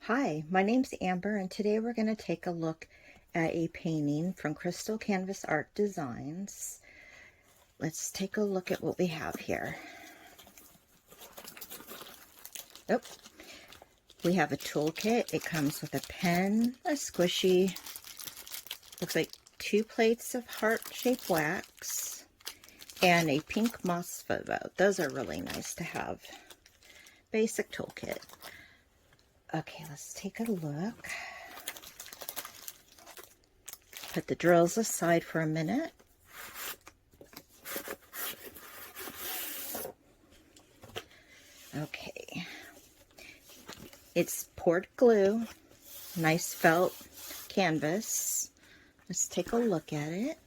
Hi, my name's Amber, and today we're going to take a look at a painting from Crystal Canvas Art Designs. Let's take a look at what we have here. Oh, we have a toolkit. It comes with a pen, a squishy, looks like 2 plates of heart-shaped wax, and a pink moss photo. Those are really nice to have. Basic toolkit. Okay, let's take a look. Put the drills aside for a minute. Okay. It's poured glue, nice felt canvas. Let's take a look at it.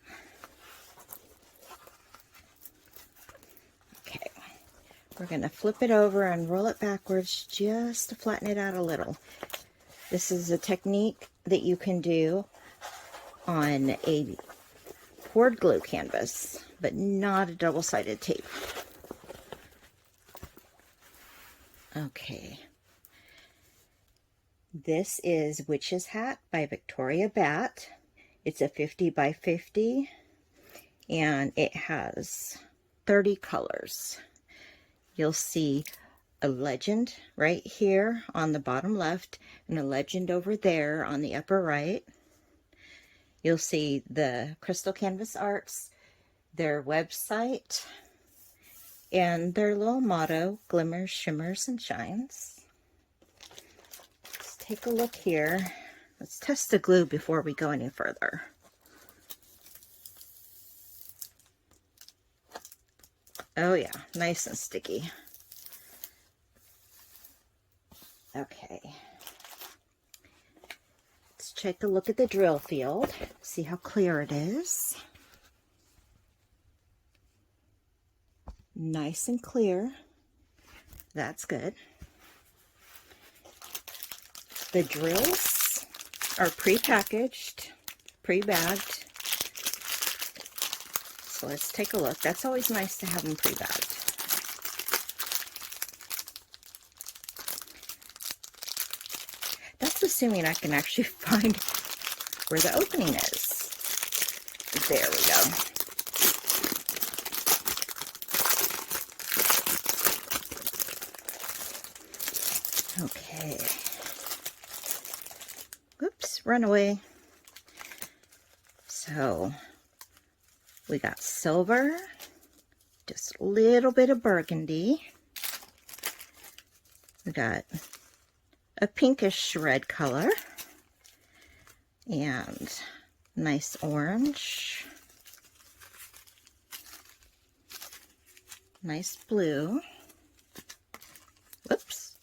Okay. We're going to flip it over and roll it backwards just to flatten it out a little. This is a technique that you can do on a poured glue canvas, but not a double-sided tape. Okay. This is Witch's Hat by Victoria Batt. It's a 50 by 50, and it has 30 colors. You'll see a legend right here on the bottom left and a legend over there on the upper right. You'll see the Crystal Canvas Arts, their website, and their little motto, glimmers, shimmers, and shines. Let's take a look here. Let's test the glue before we go any further. Oh yeah, nice and sticky. Okay. Let's take a look at the drill field, see how clear it is. Nice and clear. That's good. The drills are pre-packaged, pre-bagged. So let's take a look. That's always nice to have them pre-bagged. That's assuming I can actually find where the opening is. There we go. Okay. Oops, run away. So we got silver, just a little bit of burgundy. We got a pinkish red color and nice orange, nice blue. Whoops.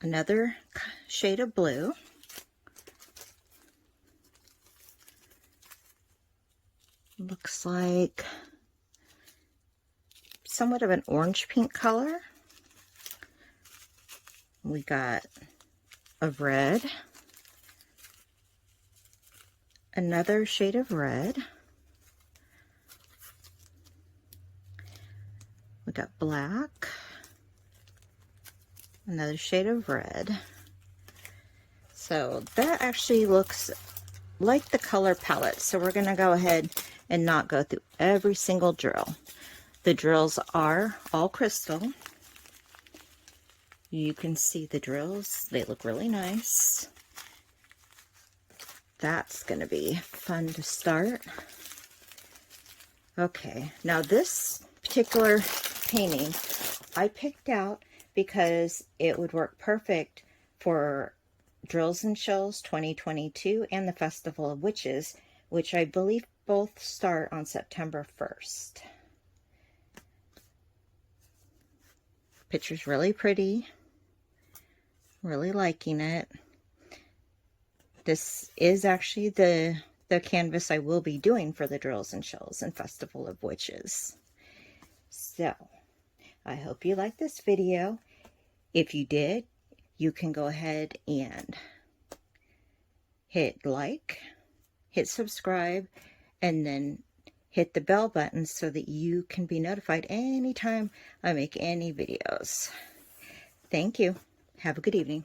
Another shade of blue. Looks like somewhat of an orange pink color. We got a red, another shade of red. We got black, another shade of red. So that actually looks like the color palette. So we're going to go ahead and not go through every single drill. The drills are all crystal. You can see the drills. They look really nice. That's going to be fun to start. Okay, now this particular painting I picked out because it would work perfect for Drills and Shows 2022 and the Festival of Witches, which I believe both start on September 1st. Picture's really pretty. Really liking it. This is actually the canvas I will be doing for the Drills and Shows and Festival of Witches. So, I hope you liked this video. If you did, you can go ahead and hit like, hit subscribe, and then hit the bell button so that you can be notified anytime I make any videos. Thank you. Have a good evening.